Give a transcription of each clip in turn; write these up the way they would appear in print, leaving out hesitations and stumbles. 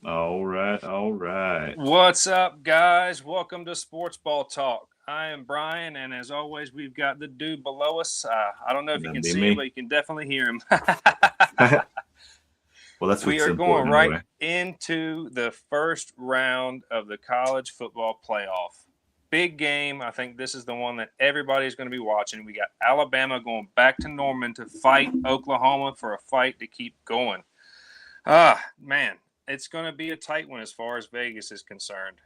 All right, all right. What's up, guys? Welcome to Sports Ball Talk. I am Brian, and as always, we've got the dude below us. I don't know if you That'd can be see him, but me. you can definitely hear him. Well, that's We what's are going important right anyway. into the first round of the college football playoff. Big game. I think this is the one that everybody's going to be watching. We got Alabama going back to Norman to fight Oklahoma for a fight to keep going. Man, it's going to be a tight one as far as Vegas is concerned.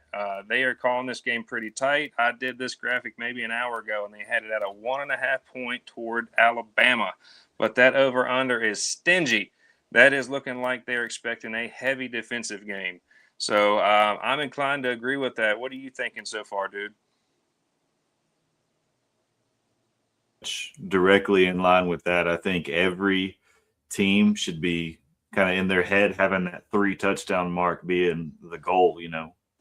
They are calling this game pretty tight. I did this graphic maybe an hour ago, and they had it at a 1.5 point toward Alabama. But that over under is stingy. That is looking like they're expecting a heavy defensive game. So I'm inclined to agree with that. What are you thinking so far, dude? Directly in line with that, I think every team should be kind of in their head having that 3 touchdown mark being the goal.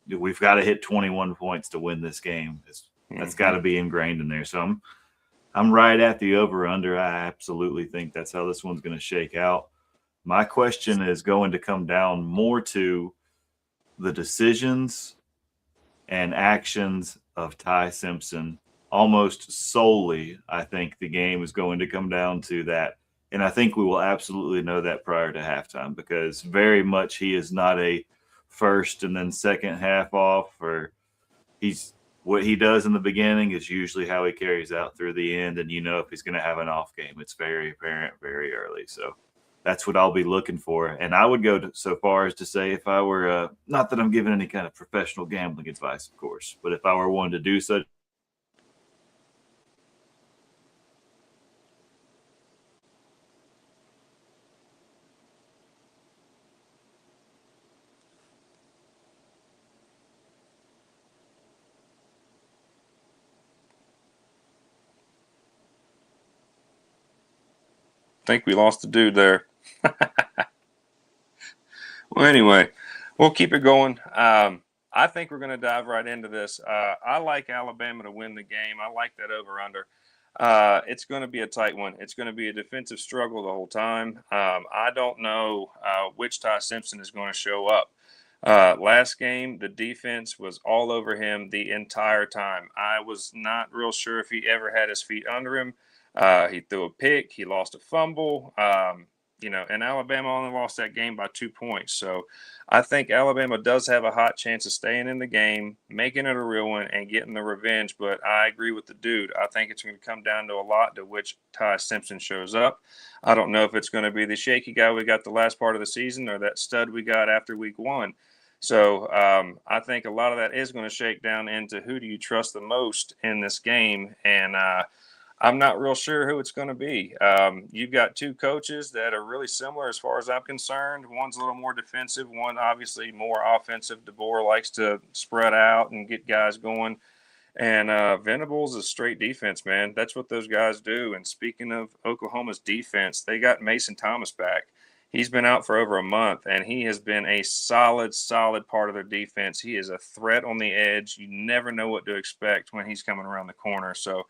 We've got to hit 21 points to win this game. That's got Mm-hmm. to be ingrained in there. So I'm right at the over under. I absolutely think that's how this one's going to shake out. My question is going to come down more to the decisions and actions of Ty Simpson. Almost solely, I think the game is going to come down to that. And I think we will absolutely know that prior to halftime because very much he is not a first and then second half off, or he's what he does in the beginning is usually how he carries out through the end. And if he's going to have an off game, it's very apparent very early. So that's what I'll be looking for. And I would go so far as to say, if I were, not that I'm giving any kind of professional gambling advice, of course, but if I were one to do such, Think we lost the dude there. Well, anyway, we'll keep it going. I think we're going to dive right into this. I like Alabama to win the game. I like that over under. It's going to be a tight one. It's going to be a defensive struggle the whole time. I don't know which Ty Simpson is going to show up. Last game, the defense was all over him the entire time. I was not real sure if he ever had his feet under him. He threw a pick. He lost a fumble. And Alabama only lost that game by 2 points. So I think Alabama does have a hot chance of staying in the game, making it a real one, and getting the revenge. But I agree with the dude. I think it's going to come down to a lot to which Ty Simpson shows up. I don't know if it's going to be the shaky guy we got the last part of the season or that stud we got after week one. So I think a lot of that is going to shake down into who do you trust the most in this game. And I'm not real sure who it's going to be. You've got two coaches that are really similar as far as I'm concerned. One's a little more defensive, one obviously more offensive. DeBoer likes to spread out and get guys going. And Venables is straight defense, man. That's what those guys do. And speaking of Oklahoma's defense, they got Mason Thomas back. He's been out for over a month, and he has been a solid, solid part of their defense. He is a threat on the edge. You never know what to expect when he's coming around the corner. So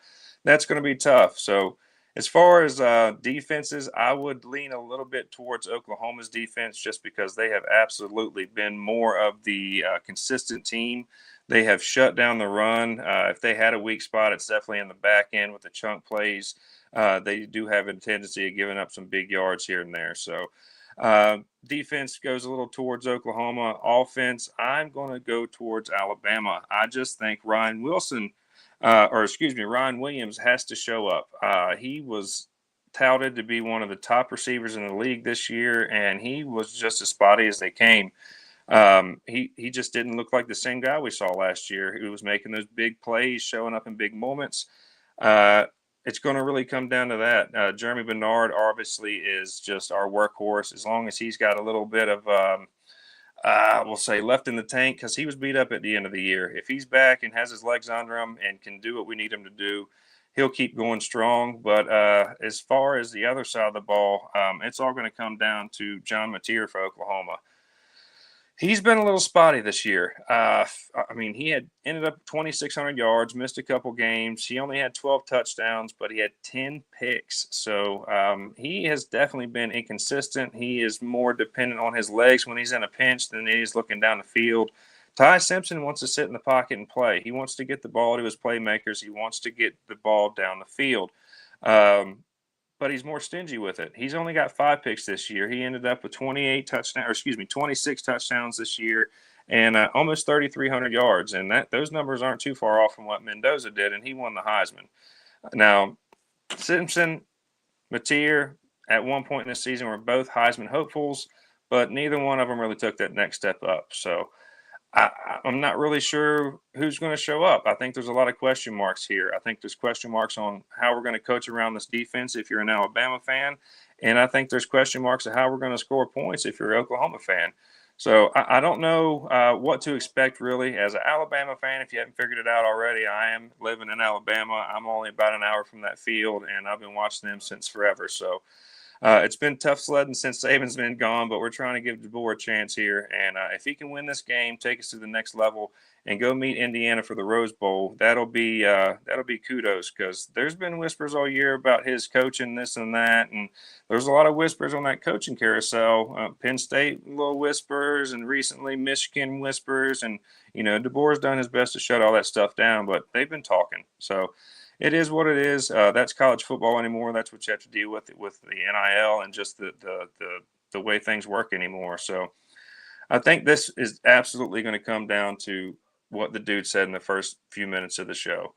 that's going to be tough. So as far as defenses, I would lean a little bit towards Oklahoma's defense just because they have absolutely been more of the consistent team. They have shut down the run. If they had a weak spot, it's definitely in the back end with the chunk plays. They do have a tendency of giving up some big yards here and there. So defense goes a little towards Oklahoma. Offense, I'm going to go towards Alabama. I just think Ryan Williams has to show up. He was touted to be one of the top receivers in the league this year, and he was just as spotty as they came. He just didn't look like the same guy we saw last year who was making those big plays, showing up in big moments. Uh, it's going to really come down to that. Jeremy Bernard obviously is just our workhorse. As long as he's got a little bit of, we'll say, left in the tank, because he was beat up at the end of the year. If he's back and has his legs under him and can do what we need him to do, he'll keep going strong. But as far as the other side of the ball, it's all going to come down to John Mateer for Oklahoma. He's been a little spotty this year. I mean, he had ended up 2,600 yards, missed a couple games. He only had 12 touchdowns, but he had 10 picks. So he has definitely been inconsistent. He is more dependent on his legs when he's in a pinch than he is looking down the field. Ty Simpson wants to sit in the pocket and play. He wants to get the ball to his playmakers. He wants to get the ball down the field. But he's more stingy with it. He's only got 5 picks this year. He ended up with 26 touchdowns this year and almost 3,300 yards. And those numbers aren't too far off from what Mendoza did, and he won the Heisman. Now, Simpson, Mateer, at one point in the season were both Heisman hopefuls, but neither one of them really took that next step up. So I'm not really sure who's going to show up. I think there's a lot of question marks here. I think there's question marks on how we're going to coach around this defense if you're an Alabama fan. And I think there's question marks of how we're going to score points if you're an Oklahoma fan. So I don't know what to expect really as an Alabama fan. If you haven't figured it out already, I am living in Alabama. I'm only about an hour from that field, and I've been watching them since forever. So it's been tough sledding since Saban's been gone, but we're trying to give DeBoer a chance here. And if he can win this game, take us to the next level, and go meet Indiana for the Rose Bowl, that'll be kudos, because there's been whispers all year about his coaching this and that, and there's a lot of whispers on that coaching carousel. Penn State little whispers, and recently Michigan whispers, and DeBoer's done his best to shut all that stuff down, but they've been talking. So it is what it is. That's college football anymore. That's what you have to deal with the NIL and just the way things work anymore. So I think this is absolutely going to come down to what the dude said in the first few minutes of the show.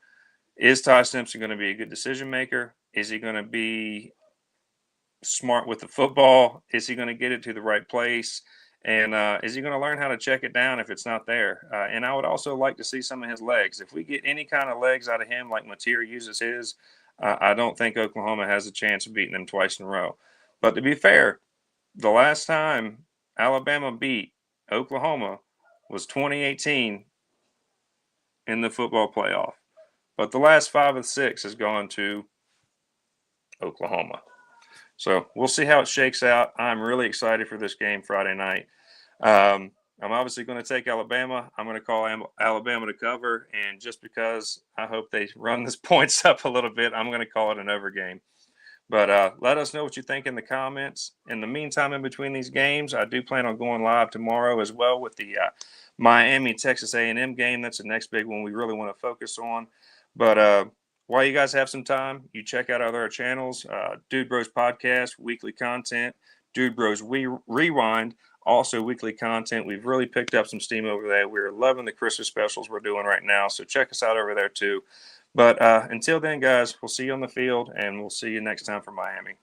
Is Ty Simpson going to be a good decision maker? Is he going to be smart with the football? Is he going to get it to the right place? And is he going to learn how to check it down if it's not there? And I would also like to see some of his legs. If we get any kind of legs out of him like Mateer uses his, I don't think Oklahoma has a chance of beating them twice in a row. But to be fair, the last time Alabama beat Oklahoma was 2018 in the football playoff. But the last 5 of 6 has gone to Oklahoma. So we'll see how it shakes out. I'm really excited for this game Friday night. I'm obviously going to take Alabama. I'm going to call Alabama to cover. And just because I hope they run this points up a little bit, I'm going to call it an over game. But let us know what you think in the comments. In the meantime, in between these games, I do plan on going live tomorrow as well with the Miami-Texas A&M game. That's the next big one we really want to focus on. But while you guys have some time, you check out our other channels, DudeBros Podcast, weekly content, DudeBros Rewind, also weekly content. We've really picked up some steam over there. We're loving the Christmas specials we're doing right now, so check us out over there too. But until then, guys, we'll see you on the field, and we'll see you next time from Miami.